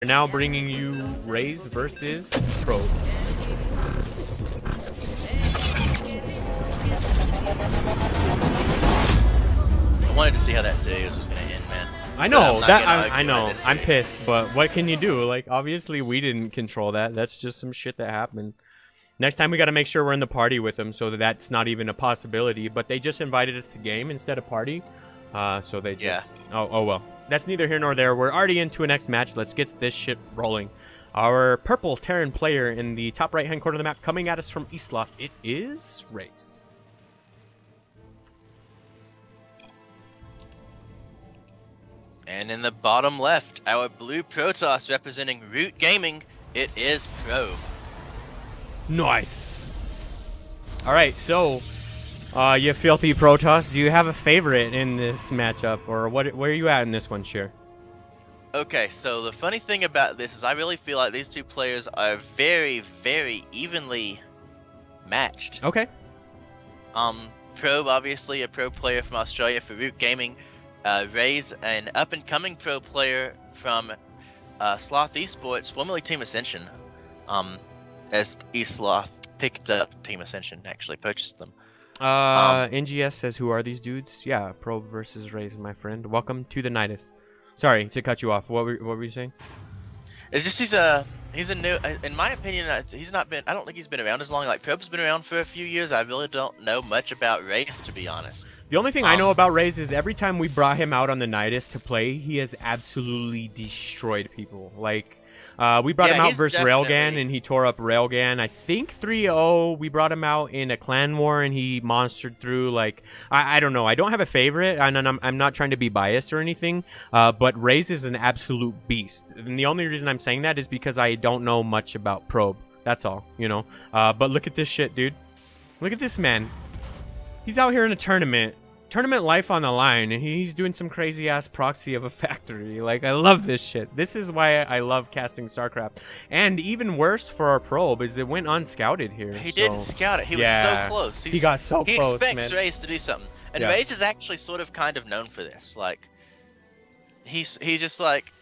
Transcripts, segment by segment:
We're now bringing you Raze versus Probe. I wanted to see how that series was going to end, man. I know that. I know. this I'm series. pissed, but what can you do? Like, obviously, we didn't control that. That's just some shit that happened. Next time, we got to make sure we're in the party with them, so that that's not even a possibility. But they just invited us to game instead of party, so they just. Yeah. Oh well. That's neither here nor there. We're already into a next match. Let's get this shit rolling. Our purple Terran player in the top right-hand corner of the map coming at us from eSloth. It is Raze. And in the bottom left, our blue Protoss representing Root Gaming, it is Probe. Nice. All right, so you filthy Protoss, do you have a favorite in this matchup, or where are you at in this one, Sheer? Okay, so the funny thing about this is I really feel like these two players are very, very evenly matched. Okay. Probe, obviously a pro player from Australia for Root Gaming. Raze, an up-and-coming pro player from Sloth Esports, formerly Team Ascension. As eSloth picked up Team Ascension, actually purchased them. NGS says, who are these dudes? Yeah, Probe versus Raze, my friend. Welcome to the Nidus. Sorry to cut you off. What were you saying? It's just he's a new, in my opinion, he's not been, I don't think he's been around as long. Like, Probe's been around for a few years. I really don't know much about Raze, to be honest. The only thing I know about Raze is every time we brought him out on the Nidus to play, he has absolutely destroyed people. Like, we brought him out versus Railgan, and he tore up Railgan. I think 3-0. We brought him out in a clan war, and he monstered through. Like, I don't know. I don't have a favorite, and I'm not trying to be biased or anything. But Raze is an absolute beast, and the only reason I'm saying that is because I don't know much about Probe. That's all, you know. But look at this shit, dude. Look at this man. He's out here in a tournament life on the line, and he's doing some crazy ass proxy of a factory. Like, I love this shit. This is why I love casting StarCraft. And even worse for our Probe is it went unscouted here. He didn't scout it. He was so close. He got so close. He expects Raze to do something, and Raze is actually sort of kind of known for this. Like, he's just like,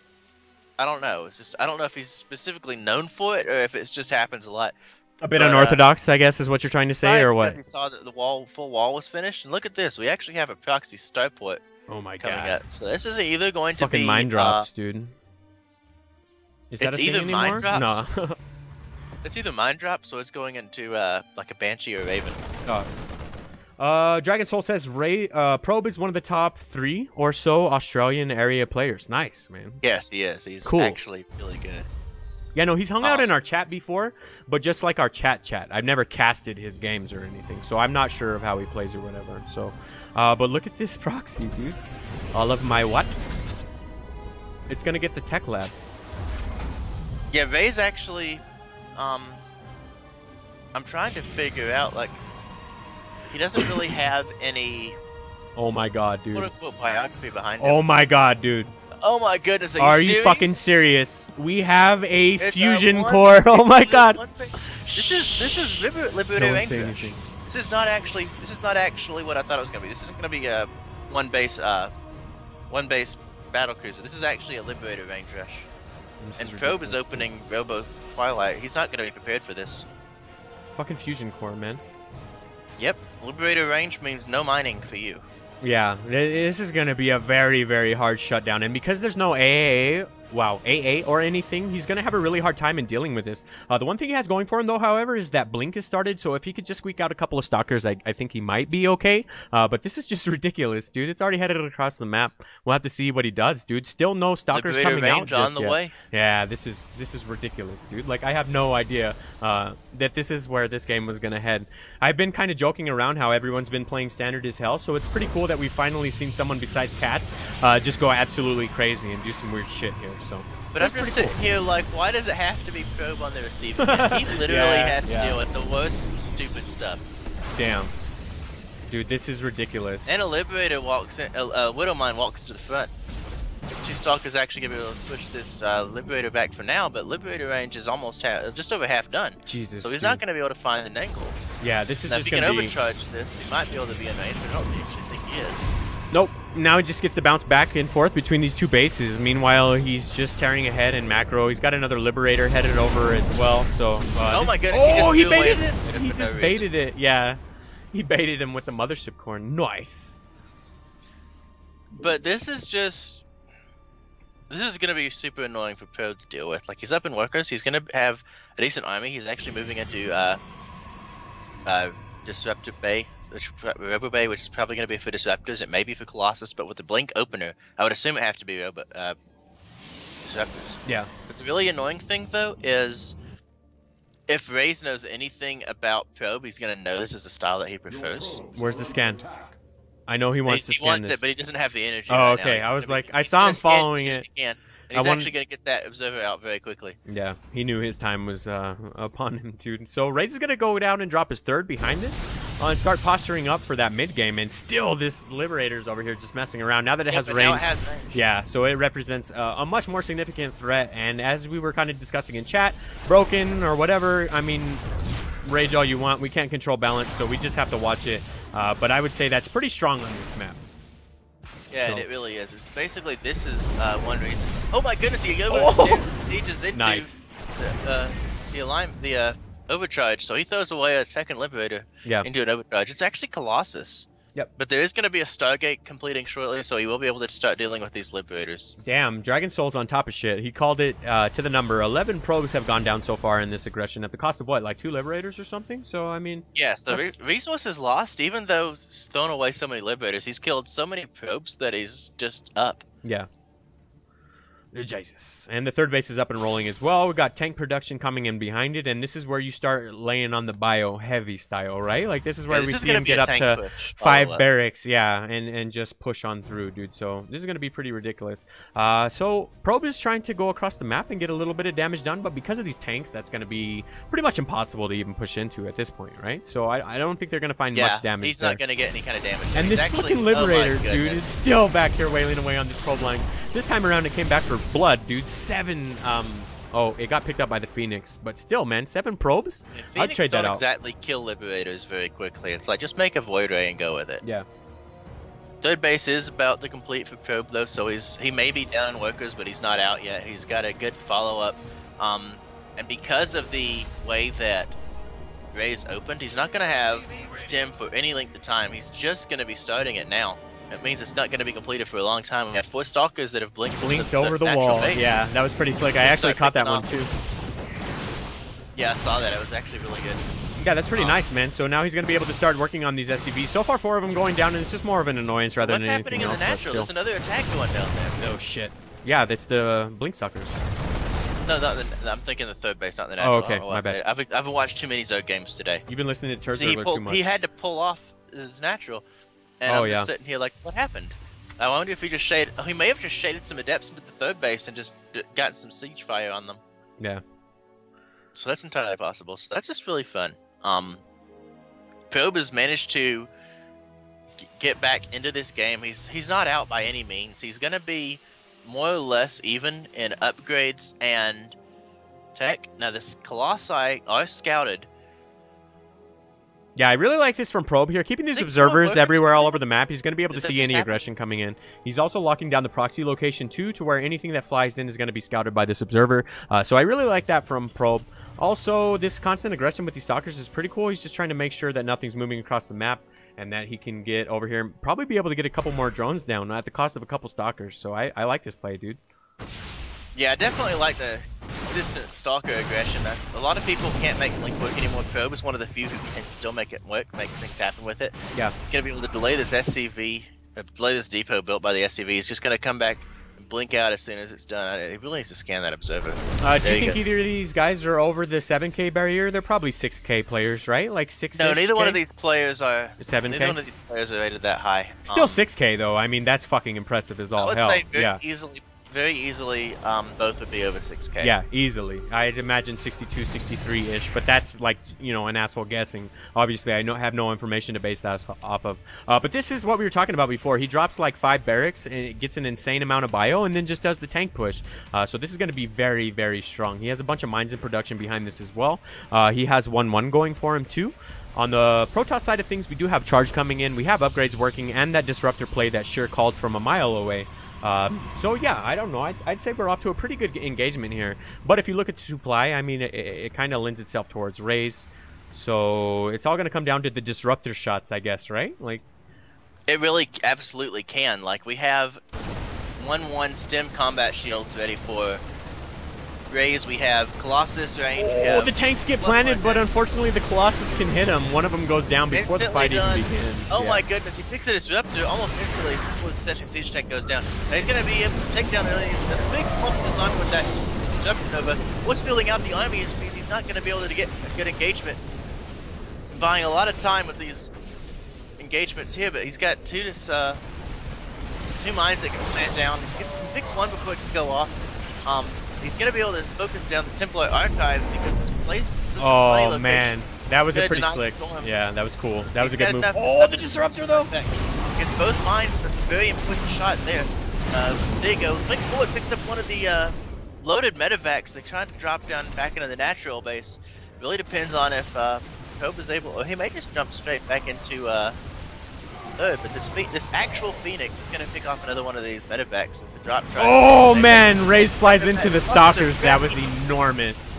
I don't know. It's just I don't know if he's specifically known for it or if it just happens a lot. A bit unorthodox, I guess, is what you're trying to say, or what? He saw that the full wall was finished, and look at this. We actually have a proxy starport. Oh my coming god! Out. So this is either going to fucking mine drops, dude. Is that a thing anymore? Mine drops. No. It's either mine drops or it's going into like a Banshee or Raven. Dragon Soul says Probe is one of the top 3 or so Australian area players. Nice, man. Yes, he is. He's cool. Actually really good. Yeah, no, he's hung out in our chat before, but just like our chat. I've never casted his games or anything, so I'm not sure of how he plays or whatever. So, but look at this proxy, dude. All of my what? It's gonna get the tech lab. Yeah, Raze actually, I'm trying to figure out, like, he doesn't really have any... Oh my god, dude. quote-unquote biography behind him. Oh my god, dude. Oh my goodness, are you fucking serious? We have a fusion core. Oh my god. This is Liberator Ranger. This is not actually what I thought it was gonna be. This isn't gonna be a one base battle cruiser. This is actually a Liberator Range rush. And Probe is opening Robo Twilight. He's not gonna be prepared for this. Fucking fusion core, man. Yep, Liberator Range means no mining for you. Yeah, this is going to be a very, very hard shutdown. And because there's no AA or anything, he's going to have a really hard time in dealing with this. The one thing he has going for him, though, however, is that Blink has started. So if he could just squeak out a couple of Stalkers, I think he might be okay. But this is just ridiculous, dude. It's already headed across the map. We'll have to see what he does, dude. Still no Stalkers coming out just yet. Way. Yeah, this is ridiculous, dude. Like, I have no idea that this is where this game was going to head. I've been kind of joking around how everyone's been playing standard as hell, so it's pretty cool that we've finally seen someone besides Cats just go absolutely crazy and do some weird shit here. So, but I'm just sitting here like, why does it have to be Probe on the receiving end? He literally has to deal with the worst stupid stuff. Damn. Dude, this is ridiculous. And a Liberator walks in, Widowmine walks to the front. These two Stalkers actually going to be able to push this Liberator back for now, but Liberator range is almost just over half done. Jesus, so he's not going to be able to find an angle. Yeah, this is now, just going to be... If he can overcharge this, he might be able to be in range, but I don't actually think he is. Nope. now he just gets to bounce back and forth between these two bases. Meanwhile, he's just tearing ahead in macro. He's got another Liberator headed over as well. So, oh my goodness! Oh, he baited it. He just baited it. Yeah, he baited him with the Mothership Core. Nice. But this is gonna be super annoying for Pro to deal with. Like, he's up in workers. He's gonna have a decent army. He's actually moving into Disruptor Bay, Robo Bay, which is probably going to be for Disruptors. It may be for Colossus, but with the Blink opener, I would assume it have to be Disruptors. Yeah. But the really annoying thing, though, is if Raze knows anything about Probe, he's going to know this is the style that he prefers. Where's the scan? I know he wants to scan wants this. it, but he doesn't have the energy. Oh, right okay. now. I was like, I saw him following it. And he's actually going to get that Observer out very quickly. Yeah, he knew his time was upon him, dude. So Raze is going to go down and drop his third behind this and start posturing up for that mid game. And still, this Liberator's over here just messing around. Now that it has range. Now it has range. Yeah, so it represents a much more significant threat. And as we were kind of discussing in chat, broken or whatever, I mean, rage all you want. We can't control balance, so we just have to watch it. But I would say that's pretty strong on this map. Yeah, so. It really is. It's basically, this is one reason. Oh my goodness, he sieges into nice. the overcharge. So he throws away a second Liberator into an overcharge. It's actually Colossus. Yep. But there is going to be a Stargate completing shortly, so he will be able to start dealing with these Liberators. Damn, Dragon Soul's on top of shit. He called it to the number. 11 probes have gone down so far in this aggression at the cost of what, like 2 Liberators or something? So, I mean... Yeah, so resources lost, even though he's thrown away so many Liberators. He's killed so many probes that he's just up. Yeah. Jesus. And the third base is up and rolling as well. We've got tank production coming in behind it, and this is where you start laying on the bio heavy style, right? Like, this is where we see him get up to 5 barracks, and just push on through, dude. So this is going to be pretty ridiculous. So Probe is trying to go across the map and get a little bit of damage done, but because of these tanks, that's going to be pretty much impossible to even push into at this point, right? So I don't think they're going to find much damage. He's not going to get any kind of damage. And this fucking Liberator, dude, is still back here wailing away on this probe line. This time around, it came back for blood, dude. 7, oh, it got picked up by the Phoenix, but still, man, 7 probes? I'd trade that out. Phoenix don't exactly kill Liberators very quickly. It's like, just make a Void Ray and go with it. Yeah. Third base is about to complete for Probe, though, so he may be down in workers, but he's not out yet. He's got a good follow-up. And because of the way that Raze opened, he's not going to have Stem for any length of time. He's just going to be starting it now. It means it's not going to be completed for a long time. We have 4 Stalkers that have blinked over the wall. Base. Yeah, that was pretty slick. I actually caught that one too. Yeah, I saw that. It was actually really good. Yeah, that's pretty nice, man. So now he's going to be able to start working on these SCVs. So far, 4 of them going down, and it's just more of an annoyance rather than anything else. What's happening in the natural? There's another attack going down there. Oh, shit. Yeah, that's the Blink Stalkers. No, I'm thinking the third base, not the natural. Oh, okay. My bad. I haven't watched too many Zerg games today. You've been listening to Church too much. He had to pull off his natural. And I'm just sitting here like, what happened? I wonder if he just shaded... Oh, he may have just shaded some Adepts with the third base and just got some siege fire on them. Yeah. So that's entirely possible. So that's just really fun. Probe has managed to get back into this game. He's not out by any means. He's going to be more or less even in upgrades and tech. Now, this Colossi are scouted. Yeah, I really like this from Probe here. Keeping these observers everywhere all over the map. He's going to be able to see any aggression coming in. He's also locking down the proxy location, too, to where anything that flies in is going to be scouted by this observer. So I really like that from Probe. Also, this constant aggression with these Stalkers is pretty cool. He's just trying to make sure that nothing's moving across the map and that he can get over here and probably be able to get a couple more drones down at the cost of a couple Stalkers. So I like this play, dude. Yeah, I definitely like the consistent Stalker aggression. A lot of people can't make Blink work anymore. Probe is one of the few who can still make it work, make things happen with it. Yeah. It's going to be able to delay this SCV, delay this depot built by the SCV. It's just going to come back and blink out as soon as it's done. He really needs to scan that observer. Do you think either of these guys are over the 7K barrier? They're probably 6K players, right? Like 6. No, neither one of these players are 7K. Neither one of these players are rated that high. Still 6K though. I mean, that's fucking impressive as all hell. I would say very easily, both would be over 6K. Yeah, easily. I'd imagine 62, 63-ish, but that's like, you know, an asshole guessing. Obviously, I have no information to base that off of. But this is what we were talking about before. He drops like 5 barracks, and it gets an insane amount of bio, and then just does the tank push. So this is going to be very, very strong. He has a bunch of mines in production behind this as well. He has 1-1 going for him, too. On the Protoss side of things, we do have charge coming in. We have upgrades working and that disruptor play that sure called from a mile away. So yeah, I don't know. I'd say we're off to a pretty good engagement here. But if you look at the supply, I mean, it kind of lends itself towards Raze. So it's all going to come down to the disruptor shots, I guess, right? Like, it really absolutely can. Like, we have 1-1 stem combat shields ready for Raze. We have Colossus range. Oh, the tanks get planted, but unfortunately the Colossus can hit him. One of them goes down before the fight even begins. Oh my goodness, he picks a disruptor almost instantly before the Sentry Siege tank goes down. And he's going to be able to take down a big pump design with that disruptor nova. What's filling out the army means he's not going to be able to get a good engagement. Buying a lot of time with these engagements here, but he's got two mines that can plant down. He gets fix one before it can go off. He's going to be able to focus down the Templar archives because it's placed in such a funny location. Man, that was a pretty slick. Yeah, that was cool. That was a good move. Oh, the disruptor though. Gets both mines. That's a very important shot there. There you go. Link Forward picks up one of the loaded medevacs. They tried to drop down back into the natural base. Really depends on if Kobe is able. Or he may just jump straight back into third. But this actual Phoenix is going to pick off another one of these medevacs as the drop tries. Oh man, Raze flies into the stalkers. That was enormous.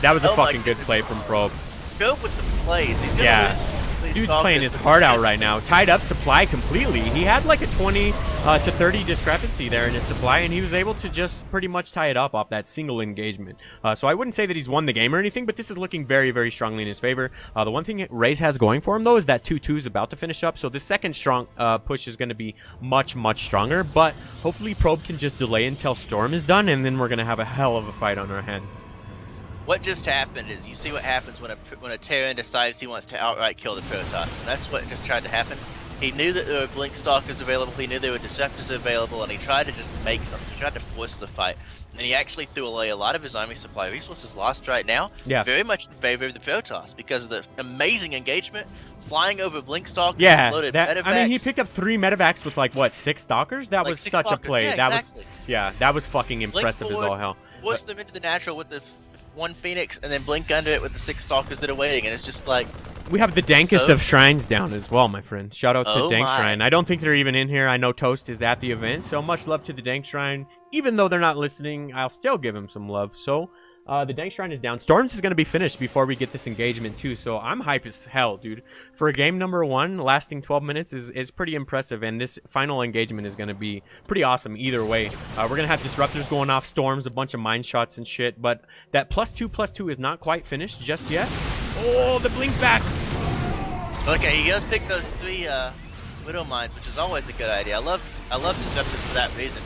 That was a fucking good play from Probe. Go with the plays. He's gonna lose. Dude's playing his heart out right now. Tied up supply completely. He had like a 20 to 30 discrepancy there in his supply, and he was able to just pretty much tie it up off that single engagement. So I wouldn't say that he's won the game or anything, but this is looking very, very strongly in his favor. The one thing Raze has going for him, though, is that 2-2 is about to finish up. So the second strong push is going to be much, much stronger. But hopefully Probe can just delay until Storm is done, and then we're going to have a hell of a fight on our hands. What just happened is you see what happens when a Terran decides he wants to outright kill the Protoss. And that's what just tried to happen. He knew that there were Blink Stalkers available, he knew there were Disruptors available, and he tried to just make something. He tried to force the fight. And he actually threw away a lot of his army supply resources lost right now. Yeah. Very much in favor of the Protoss because of the amazing engagement, flying over Blink Stalkers, loaded medevacs. I mean, he picked up 3 medevacs with like, what, 6 Stalkers? That was such a play. That was fucking impressive as all hell. Force them into the natural with the 1 Phoenix and then blink under it with the 6 Stalkers that are waiting, and it's just like... We have the dankest of shrines down as well, my friend. Shout out to Dank Shrine. I don't think they're even in here. I know Toast is at the event, so much love to the Dank Shrine. Even though they're not listening, I'll still give him some love. So, the Dank Shrine is down. Storms is going to be finished before we get this engagement, too, so I'm hype as hell, dude. For a game number 1, lasting 12 minutes is pretty impressive, and this final engagement is going to be pretty awesome either way. We're going to have Disruptors going off, Storms, a bunch of mine shots and shit, but that +2/+2 is not quite finished just yet. Oh, the blink back! Okay, he does pick those 3 Widow Mines, which is always a good idea. I love Disruptors for that reason.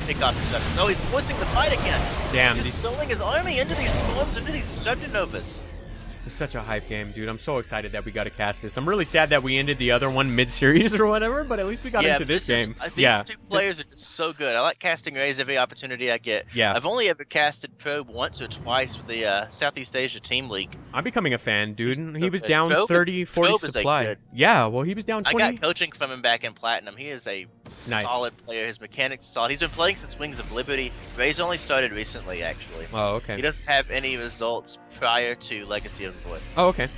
Pick off Disruptors. Oh, he's forcing the fight again. Damn, he's just throwing his army into these storms, into these Disruptor Novas. It's such a hype game, dude. I'm so excited that we got to cast this. I'm really sad that we ended the other one mid-series or whatever, but at least we got into this game. These 2 players are just so good. I like casting Raze every opportunity I get. Yeah. I've only ever casted Probe once or twice with the Southeast Asia Team League. I'm becoming a fan, dude. He was down 30, 40 supply. Yeah, well, he was down 20. I got coaching from him back in Platinum. He is a solid player. His mechanics are solid. He's been playing since Wings of Liberty. Raze only started recently, actually. Oh, okay. He doesn't have any results prior to Legacy of the Void. Oh, okay.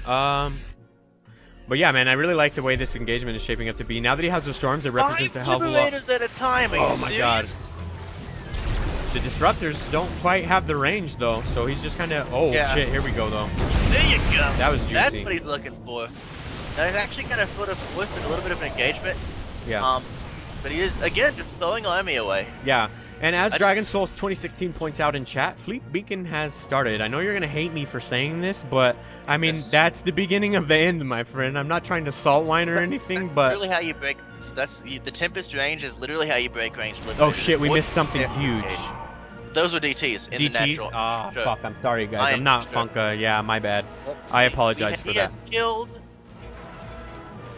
But yeah, man, I really like the way this engagement is shaping up to be. Now that he has the Storms, it represents a hell of a lot. 5 Liberators at a time. Oh my god. The Disruptors don't quite have the range though, so he's just kind of. Oh shit! Here we go though. There you go. That was juicy. That's what he's looking for. Now he's actually kind of sort of forcing a little bit of an engagement. Yeah. But he is again just throwing army away. Yeah. And as Dragon Souls 2016 points out in chat, Fleet Beacon has started. I know you're going to hate me for saying this, but, I mean, that's the beginning of the end, my friend. I'm not trying to salt whine or anything, but... That's literally how you break... the Tempest range is literally how you break range. Oh, shit, we missed something huge. Those were DTs in the natural. Ah, fuck, I'm sorry, guys. I'm not Funka. Yeah, my bad. I apologize for that. He has killed...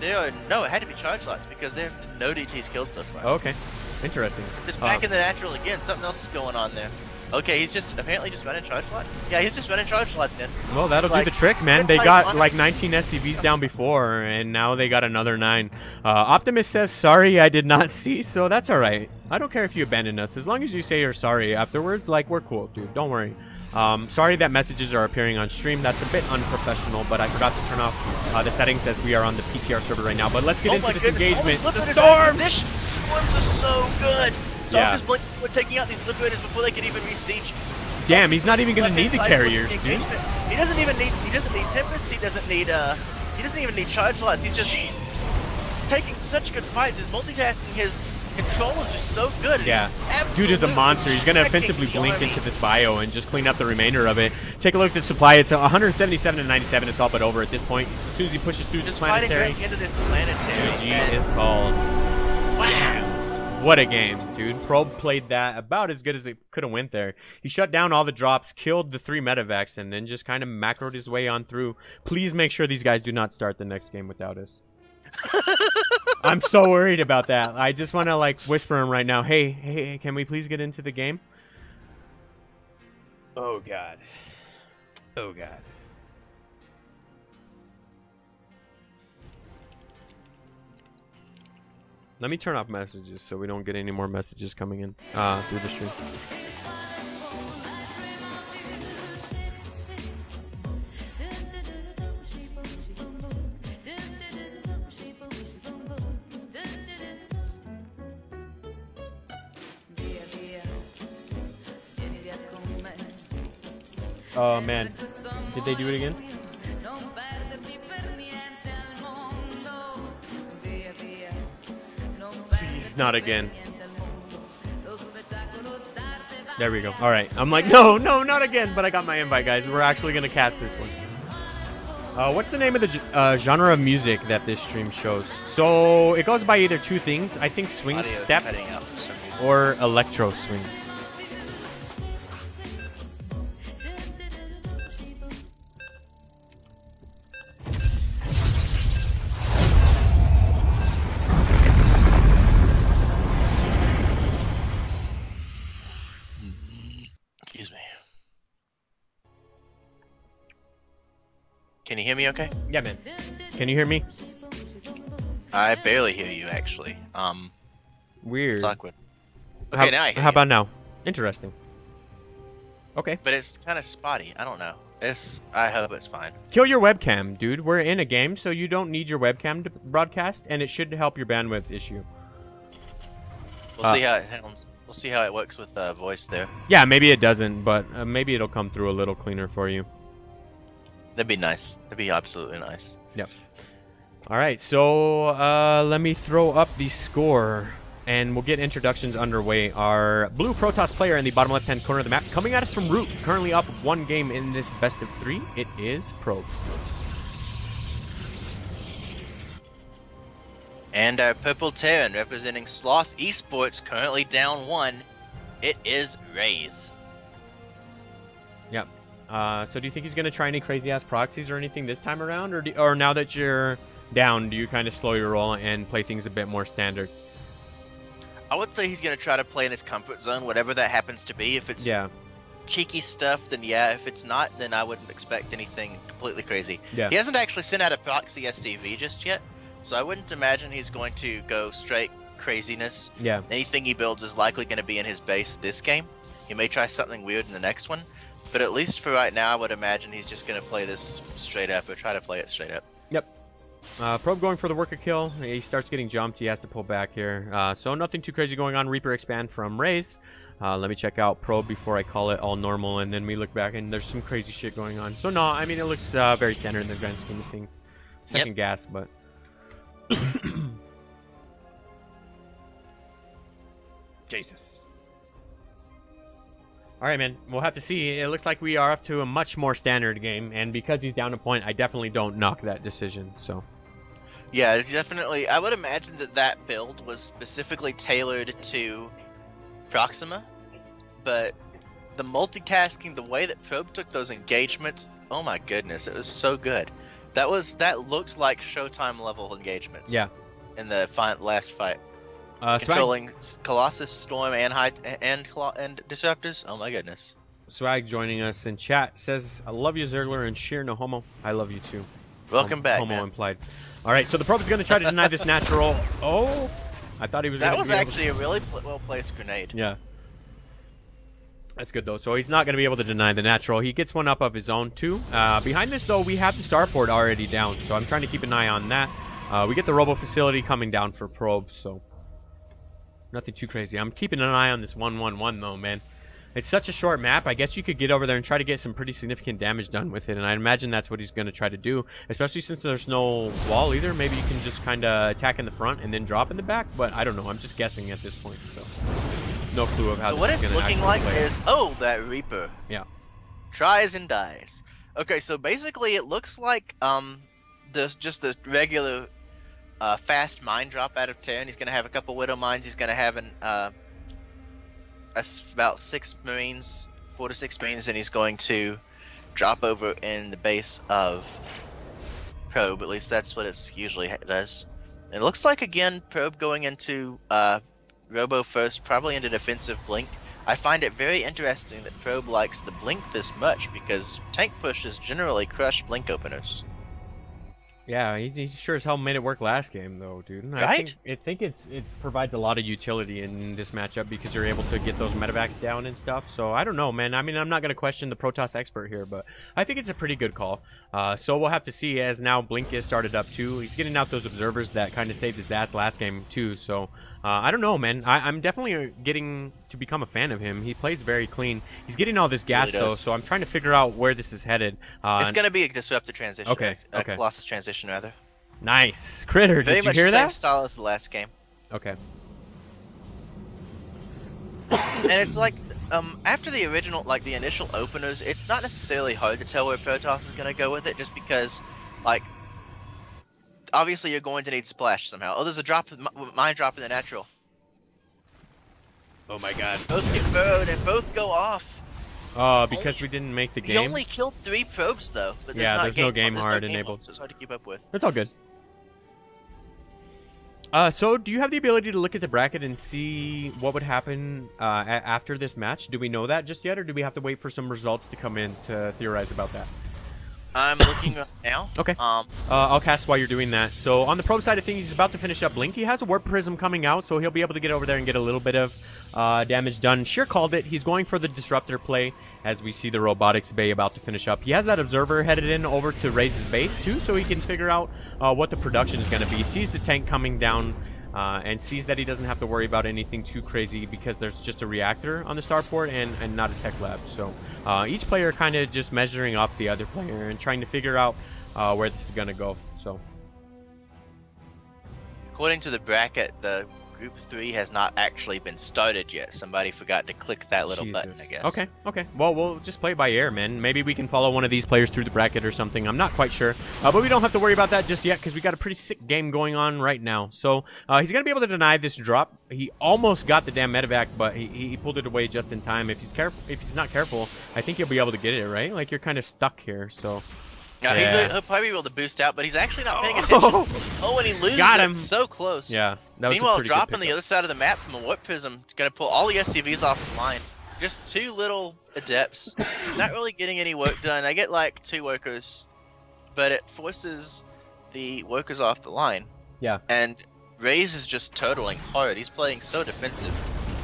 No, it had to be charge slots, because there are no DTs killed so far. Okay. Interesting. Just back in the natural again. Something else is going on there. Okay, he's just apparently just running charge slots. Yeah, he's just running charge slots in. Well, that'll do the trick, man. They got like 19 SCVs down before, and now they got another 9. Optimus says, sorry, I did not see, so that's all right. I don't care if you abandon us. As long as you say you're sorry afterwards, like, we're cool, dude. Don't worry. Sorry that messages are appearing on stream. That's a bit unprofessional, but I forgot to turn off the settings as we are on the PTR server right now. But let's get into this engagement. The storms! Storms are so good! Yeah. We're taking out these liberators before they can even re-siege. Damn, he's not even gonna need the carriers, dude. He doesn't need Tempest, he doesn't even need charge lots. He's just taking such good fights. His multitasking, his control is just so good. Yeah, dude is a monster. He's gonna offensively blink into this bio and just clean up the remainder of it. Take a look at the supply. It's 177 to 97. It's all but over at this point. As soon as he pushes through this planetary, into this planetary. GG is called. Wow. What a game, dude. Probe played that about as good as it could have went there. He shut down all the drops, killed the 3 medevacs, and then just kind of macroed his way on through. Please make sure these guys do not start the next game without us. I'm so worried about that. I just want to, like, whisper him right now, hey, can we please get into the game? Oh, God. Oh, God. Let me turn off messages so we don't get any more messages coming in through the stream. Oh man, did they do it again? Please, not again. There we go. All right, I'm like, no, not again. But I got my invite, guys. We're actually gonna cast this one. What's the name of the genre of music that this stream shows? So it goes by either 2 things. I think swing step or electro swing. Can you hear me okay? Yeah, man. Can you hear me? I barely hear you, actually. Weird. It's awkward. Okay, now I hear you. How about now? Interesting. Okay. But it's kind of spotty. I don't know. I hope it's fine. Kill your webcam, dude. We're in a game, so you don't need your webcam to broadcast, and it should help your bandwidth issue. We'll see how it sounds. We'll see how it works with voice there. Yeah, maybe it doesn't, but maybe it'll come through a little cleaner for you. That'd be nice. That'd be absolutely nice. Yep. All right, so let me throw up the score, and we'll get introductions underway. Our blue Protoss player in the bottom left-hand corner of the map, coming at us from Root, currently up 1 game in this best of 3. It is Probe. And our purple Terran representing Sloth Esports, currently down 1. It is Raze. Yep. So do you think he's going to try any crazy-ass proxies or anything this time around? Or now that you're down, do you kind of slow your roll and play things a bit more standard? I would say he's going to try to play in his comfort zone, whatever that happens to be. If it's cheeky stuff, then yeah. If it's not, then I wouldn't expect anything completely crazy. Yeah. He hasn't actually sent out a proxy SCV just yet, so I wouldn't imagine he's going to go straight craziness. Yeah. Anything he builds is likely going to be in his base this game. He may try something weird in the next one. But at least for right now, I would imagine he's just going to play this straight up, or try to play it straight up. Yep. Probe going for the worker kill. He starts getting jumped. He has to pull back here. So nothing too crazy going on. Reaper expand from Raze. Let me check out Probe before I call it all normal, and then we look back, and there's some crazy shit going on. So no, I mean, it looks very standard in the grand scheme of things. Second gas, but... Jesus. All right, man. We'll have to see. It looks like we are off to a much more standard game, and because he's down a point, I definitely don't knock that decision. So, yeah, it's definitely. I would imagine that build was specifically tailored to Proxima, but the multitasking, the way that Probe took those engagements, oh my goodness, it was so good. That looked like Showtime level engagements. Yeah. In the last fight. Controlling Colossus, Storm, and Disruptors. Oh my goodness. Swag joining us in chat says, "I love you, Zergler, and sheer no homo. I love you too." Welcome back, homo man. Implied. All right, so the Probe is going to try to deny this natural. Oh, I thought he was. That was actually a really well placed grenade. Yeah. That's good, though. So he's not going to be able to deny the natural. He gets one up of his own, too. Behind this, though, we have the starport already down. So I'm trying to keep an eye on that. We get the robo facility coming down for probe, so nothing too crazy. I'm keeping an eye on this 1-1-1, though, man. It's such a short map. I guess you could get over there and try to get some pretty significant damage done with it. And I imagine that's what he's going to try to do, especially since there's no wall either. Maybe you can just kind of attack in the front and then drop in the back. But I don't know. I'm just guessing at this point, so no clue of how so what it's looking like is, oh, that Reaper. Yeah. Tries and dies. Okay, so basically it looks like just the regular fast mine drop out of 10. He's going to have a couple Widow mines. He's going to have about 6 Marines, 4 to 6 Marines, and he's going to drop over in the base of Probe. At least that's what it usually does. It looks like, again, Probe going into Robo first, probably into defensive blink. I find it very interesting that Probe likes the blink this much because tank pushes generally crush blink openers. Yeah, he sure as hell made it work last game, though, dude. Right? I think it provides a lot of utility in this matchup because you're able to get those medevacs down and stuff. So I don't know, man. I mean, I'm not going to question the Protoss expert here, but I think it's a pretty good call. So we'll have to see as now Blink is started up, too. He's getting out those observers that kind of saved his ass last game, too. So I don't know, man. I'm definitely getting to become a fan of him. He plays very clean. He's getting all this gas, though, so I'm trying to figure out where this is headed. It's going to be a disruptive transition. Okay. Colossus transition, rather. Nice. Critter, did you hear that? Very much the same style as the last game. Okay. And it's like, after the original, like the initial openers, it's not necessarily hard to tell where Protoss is going to go with it, just because, like, obviously you're going to need splash somehow. Oh, there's a mine drop in the natural. Oh my god. Both get burrowed and both go off. Because we didn't make the game. He only killed 3 probes though. But there's no game hard enabled. So it's hard to keep up with. That's all good. So do you have the ability to look at the bracket and see what would happen after this match? Do we know that just yet, or do we have to wait for some results to come in to theorize about that? I'm looking right now. Okay. I'll cast while you're doing that. So on the probe side of things, he's about to finish up Blink. He has a Warp Prism coming out, so he'll be able to get over there and get a little bit of damage done. Sheer called it. He's going for the Disruptor play as we see the Robotics Bay about to finish up. He has that Observer headed in over to Raze's base, too, so he can figure out what the production is going to be. He sees the tank coming down and sees that he doesn't have to worry about anything too crazy because there's just a reactor on the starport and not a tech lab. So each player kind of just measuring up the other player and trying to figure out where this is going to go. So according to the bracket, the Group 3 has not actually been started yet. Somebody forgot to click that little button, I guess. Okay. Well, we'll just play by ear, man. Maybe we can follow one of these players through the bracket or something. I'm not quite sure. But we don't have to worry about that just yet because we got a pretty sick game going on right now. So he's going to be able to deny this drop. He almost got the damn medevac, but he pulled it away just in time. If he's not careful, I think he'll be able to get it, right? Like, you're kind of stuck here, so... Yeah, he'll probably be able to boost out, but he's actually not paying attention. Oh, and he loses got him. It so close. Yeah, that was Meanwhile, dropping the other side of the map from a Warp Prism, going to pull all the SCVs off the line. Just 2 little Adepts. Not really getting any work done. I get like 2 workers, but it forces the workers off the line. Yeah. And Raze is just turtling hard. He's playing so defensive.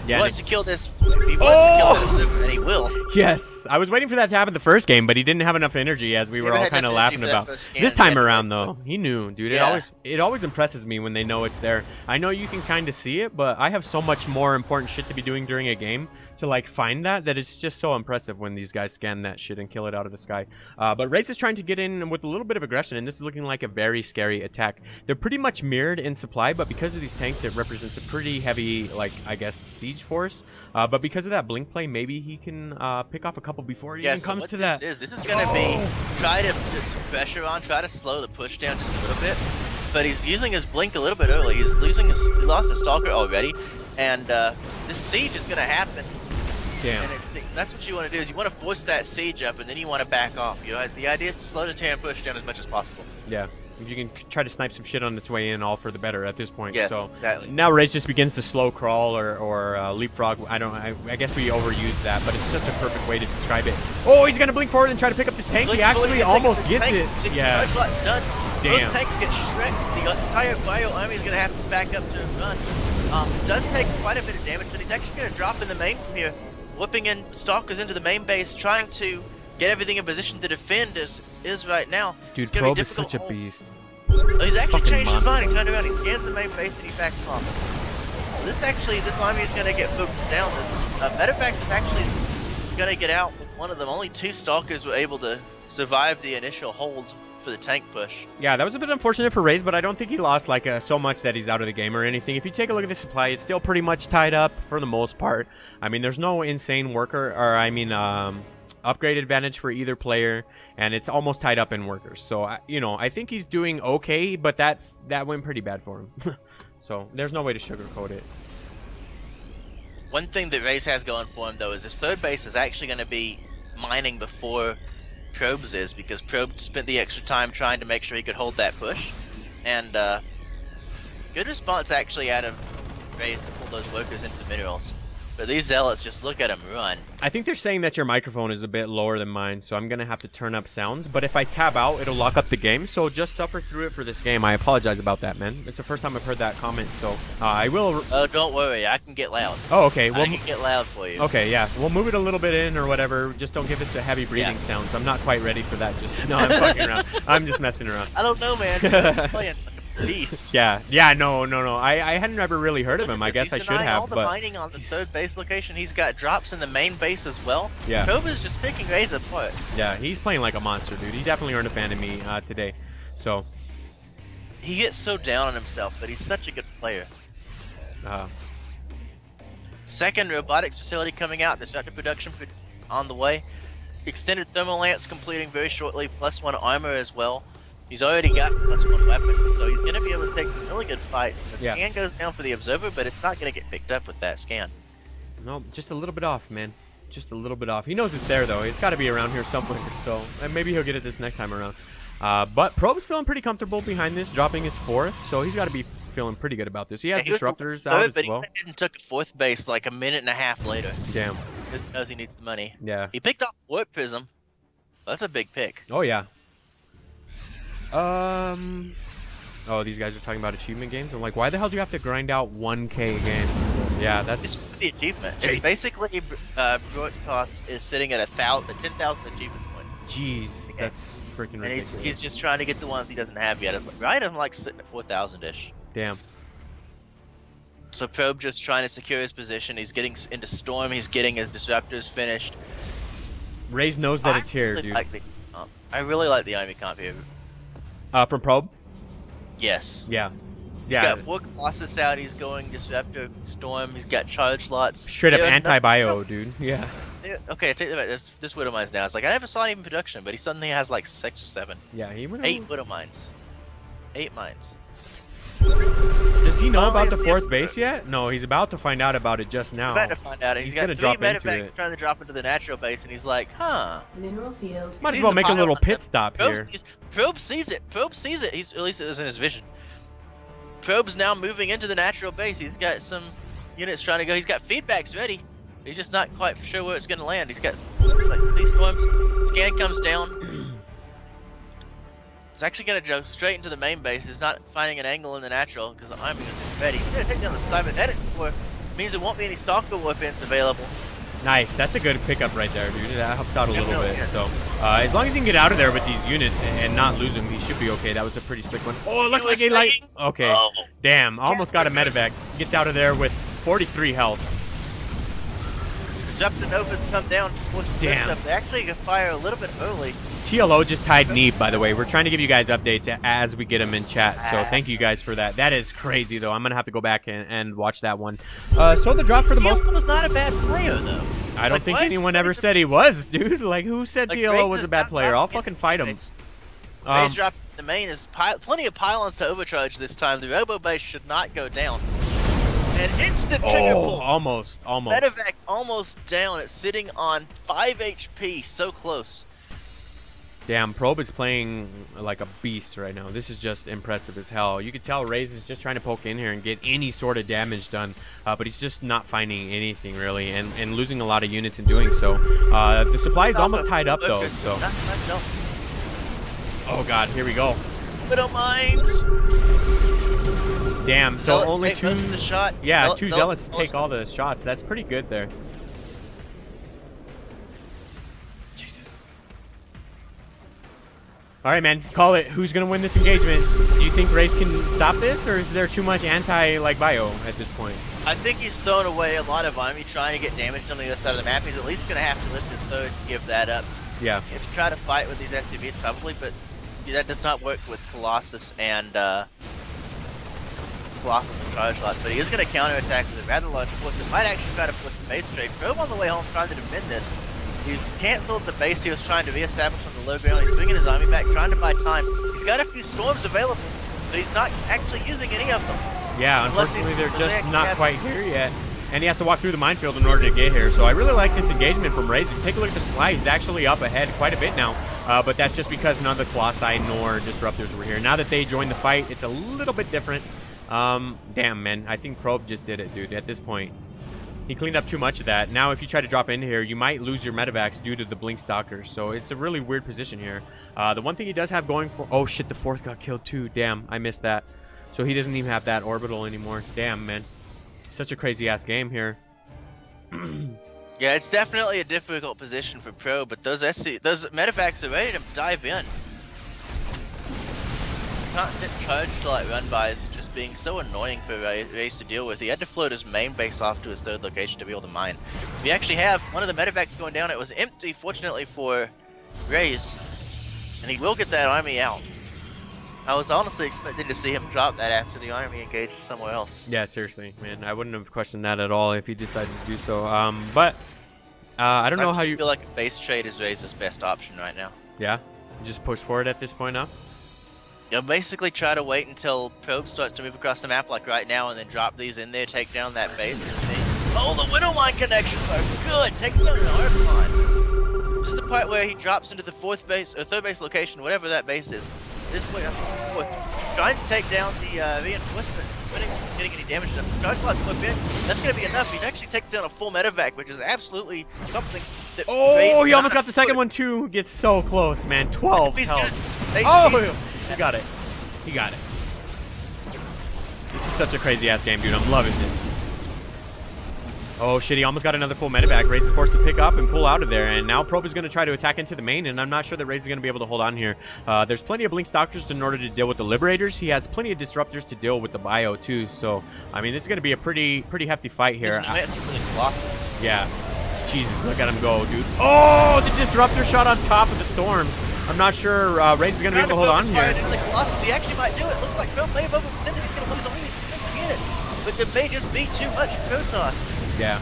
Yeah, he wants to kill this. He wants to kill that observer, and he will. Yes, I was waiting for that to happen the first game, but he didn't have enough energy, as we were all kind of laughing about. This time around, though, he knew, dude. Yeah. It always impresses me when they know it's there. I know you can kind of see it, but I have so much more important shit to be doing during a game to like find that it's just so impressive when these guys scan that shit and kill it out of the sky. But Raze is trying to get in with a little bit of aggression, and this is looking like a very scary attack. They're pretty much mirrored in supply, but because of these tanks, it represents a pretty heavy, like, I guess, siege force. But because of that blink play, maybe he can pick off a couple before it even comes to that. This is going to be try to put some pressure on, try to slow the push down just a little bit. But he's using his blink a little bit early. He lost his stalker already, and this siege is going to happen. Damn. And that's what you want to do, is you want to force that siege up, and then you want to back off. You know, the idea is to slow the Terran push down as much as possible. Yeah. If you can try to snipe some shit on its way in, all for the better at this point. Yes, so exactly. Now Raze just begins to slow crawl or leapfrog. I guess we overuse that, but it's such a perfect way to describe it. Oh, he's gonna blink forward and try to pick up this tank. He actually almost gets it. Yeah. Done. Damn. Both tanks get shreked. The entire bio army is gonna have to back up to run. It does take quite a bit of damage, but he's actually gonna drop in the main from here. whipping in stalkers into the main base, trying to get everything in position to defend is right now. Dude, Probe is such a beast. Oh, he's actually Fucking changed his mind. He monster. turned around, he scans the main base, and he backs off. This army is going to get focused down. Matter of fact, is actually going to get out with one of them. Only 2 stalkers were able to survive the initial hold for the tank push. Yeah, that was a bit unfortunate for Raze, but I don't think he lost like so much that he's out of the game or anything. If you take a look at the supply, it's still pretty much tied up for the most part. I mean, there's no insane upgrade advantage for either player, and it's almost tied up in workers. So, you know, I think he's doing okay, but that went pretty bad for him. So, there's no way to sugarcoat it. One thing that Raze has going for him, though, is his third base is actually going to be mining before Probe's is, because Probe spent the extra time trying to make sure he could hold that push. And good response actually out of Raze to pull those workers into the minerals. But these zealots, just look at them run. I think they're saying that your microphone is a bit lower than mine, so I'm going to have to turn up sounds. But if I tab out, it'll lock up the game, so just suffer through it for this game. I apologize about that, man. It's the first time I've heard that comment, so I will... don't worry, I can get loud. Oh, okay. I can get loud for you. Okay, yeah. We'll move it a little bit in or whatever. Just don't give us a heavy breathing sounds. I'm not quite ready for that. Just no, I'm fucking around. I'm just messing around. I don't know, man. He's playing like a beast. Yeah, no. I hadn't ever really heard of him. I guess I should have. All the mining on the third base location. He's got drops in the main base as well. Yeah. Probe is just picking Raze apart. Yeah, he's playing like a monster, dude. He definitely earned a fan of me today. So. He gets so down on himself, but he's such a good player. Second robotics facility coming out. Disruptive production on the way. Extended thermal lance completing very shortly. +1 armor as well. He's already got +1 weapons, so he's going to be able to take some really good fights. The scan goes down for the observer, but it's not going to get picked up with that scan. No, just a little bit off, man. Just a little bit off. He knows it's there, though. It's got to be around here somewhere, so maybe he'll get it this next time around. But Probe's feeling pretty comfortable behind this, dropping his 4th, so he's got to be feeling pretty good about this. He has disruptors out as well. But he went ahead and took a 4th base like a minute and a half later. Damn. Just knows he needs the money. Yeah. He picked off Warp Prism. That's a big pick. Oh, yeah. Oh, these guys are talking about achievement games. I'm like, why the hell do you have to grind out 1K games? Yeah, that's it's the achievement. Jeez. It's basically Broadcast is sitting at 10,000 achievement point. Jeez, that's freaking ridiculous. And he's just trying to get the ones he doesn't have yet. It's like, right? I'm like sitting at 4,000-ish. Damn. So Probe just trying to secure his position. He's getting into Storm. He's getting his disruptors finished. Raze knows that it's here, dude. I really like the army comp here. From Probe? Yes. Yeah. He's got 4 Colossus out. He's going Disruptor, Storm. He's got charge lots. Straight up anti-bio, dude. Yeah. Okay, I take that back. This Widow Mines now. It's like I never saw it even in production, but he suddenly has like 6 or 7. Yeah, he went 8 Widow Mines. 8 mines. Does he know about the 4th base yet? No, he's about to find out about it just now. He's about to find out. He's got 3 medevacs trying to drop into the natural base, and he's like, huh. Mineral field. Might as well make a little pit stop here. Probe sees it. Probe sees it. At least it was in his vision. Probe's now moving into the natural base. He's got some units trying to go. He's got feedbacks ready. He's just not quite sure where it's going to land. He's got like 3 storms. Scan comes down. He's actually going to go straight into the main base. He's not finding an angle in the natural because the army is ready. He's going to take down the cybernetic core. Means there won't be any stalker weapons available. Nice. That's a good pickup right there, dude. That helps out a little bit. So, as long as he can get out of there with these units and not lose them, he should be okay. That was a pretty slick one. Oh, it looks like a light. Okay. Oh. Damn. Almost got a medevac. Gets out of there with 43 health. Disruptor Novas come down. Damn. They actually can fire a little bit early. TLO just tied Neep, by the way. We're trying to give you guys updates as we get them in chat, so thank you guys for that. That is crazy, though. I'm going to have to go back and watch that one. So the drop for the most... TLO was not a bad player, though. I don't think anyone ever said he was, dude. Like, who said TLO was a bad player? I'll fucking fight him. Raze drop the main is plenty of pylons to overcharge this time. The robo base should not go down. An instant trigger pull. Almost. Medevac almost down. It's sitting on 5 HP. So close. Damn, Probe is playing like a beast right now. This is just impressive as hell. You can tell Raze is just trying to poke in here and get any sort of damage done, but he's just not finding anything really, and losing a lot of units in doing so. The supply is almost tied up though. So. Oh god, here we go. Widow Mines. Damn, so only 2. The shot. Yeah, 2 zealots take all the shots. That's pretty good there. All right, man. Call it. Who's going to win this engagement? Do you think Raze can stop this, or is there too much bio at this point? I think he's thrown away a lot of army trying to get damage on the other side of the map. He's at least going to have to lift his third to give that up. Yeah. He's going to try to fight with these SCVs probably, but that does not work with Colossus and charge lots. But he is going to counterattack with a rather large force. It might actually try to push the base trade. Probe on the way home trying to defend this. He's cancelled the base he was trying to re-establish on the low ground. He's bringing his army back, trying to buy time. He's got a few storms available, so he's not actually using any of them. Yeah, unfortunately they're just not quite here yet. And he has to walk through the minefield in order to get here. So I really like this engagement from Raze. If you take a look at the supply, he's actually up ahead quite a bit now. But that's just because none of the Colossi nor Disruptors were here. Now that they joined the fight, it's a little bit different. Damn, man. I think Probe just did it, dude, at this point. He cleaned up too much of that. Now, if you try to drop in here, you might lose your medevacs due to the Blink Stalkers. So it's a really weird position here. The one thing he does have going for... Oh, shit, the fourth got killed too. Damn, I missed that. So he doesn't even have that orbital anymore. Damn, man. Such a crazy-ass game here. Yeah, it's definitely a difficult position for Pro, but those medevacs are ready to dive in. Constant charge to like run by is just being so annoying for Raze to deal with. He had to float his main base off to his third location to be able to mine. We actually have one of the medevacs going down. It was empty, fortunately for Raze, and he will get that army out. I was honestly expecting to see him drop that after the army engaged somewhere else. Yeah, seriously, man. I wouldn't have questioned that at all if he decided to do so. But I don't know how you feel like a base trade is Raze's best option right now. Yeah, just push forward at this point now. You'll basically try to wait until Probe starts to move across the map like right now, and then drop these in there, take down that base. Oh, the Widowmine connections are good. Takes down the Archon. This is the part where he drops into the fourth base or third base location, whatever that base is. This way, trying to take down the reinforcements, getting any damage done. Charge lots flip in. That's going to be enough. He actually takes down a full medevac, which is absolutely something that. Oh, he almost got the second one too. Gets so close, man. 12 health. Oh, he got it. He got it. This is such a crazy ass game, dude. I'm loving this. Oh shit, he almost got another full medevac. Raze is forced to pick up and pull out of there, and now Probe is going to try to attack into the main, and I'm not sure that Raze is going to be able to hold on here. There's plenty of Blink Stalkers in order to deal with the Liberators. He has plenty of Disruptors to deal with the bio too, so I mean this is going to be a pretty hefty fight here. Colossus. Yeah. Jesus, look at him go, dude. Oh, the Disruptor shot on top of the Storms. I'm not sure Raze is going to be able to hold on here. The Colossus, he actually might do it. Looks like Probe may have overextended. He's going to lose all these expensive units, but it may just be too much Protoss. Yeah,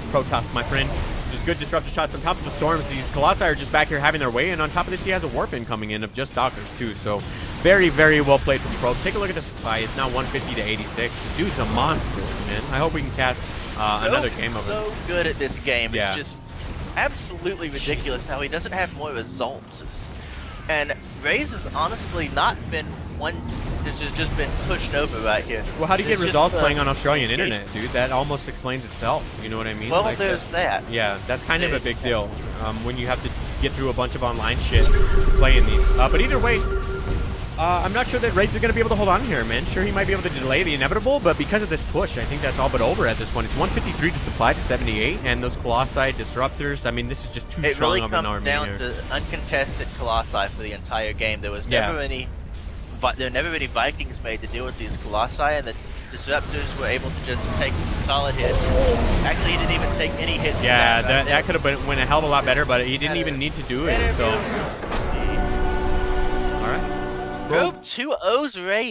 Protoss, my friend. Just good disruptor shots on top of the Storms. These Colossi are just back here having their way, and on top of this, he has a Warp in coming in of just Stalkers, too. So, very, very well played from Probe. Take a look at the supply. It's now 150 to 86. The dude's a monster, man. I hope we can cast another game of it. So good at this game. Yeah. It's just absolutely ridiculous how he doesn't have more results. And Raze has honestly not been one that's just been pushed over right here. Well, how do you get results playing on Australian internet, dude? That almost explains itself. You know what I mean? Well, like there's that. Yeah, that's kind of a big deal when you have to get through a bunch of online shit playing these. But either way, I'm not sure that Raze is going to be able to hold on here, man. Sure, he might be able to delay the inevitable, but because of this push, I think that's all but over at this point. It's 153 to supply to 78, and those Colossi Disruptors, I mean, this is just too strong of an army here. It really comes down to uncontested Colossi for the entire game. There was never any Vikings made to deal with these Colossi, and the Disruptors were able to just take solid hits. Actually, he didn't even take any hits. Yeah, that could have went a hell of a lot better, but he didn't even need to do it, so... All right. Probe 2-0's Raze.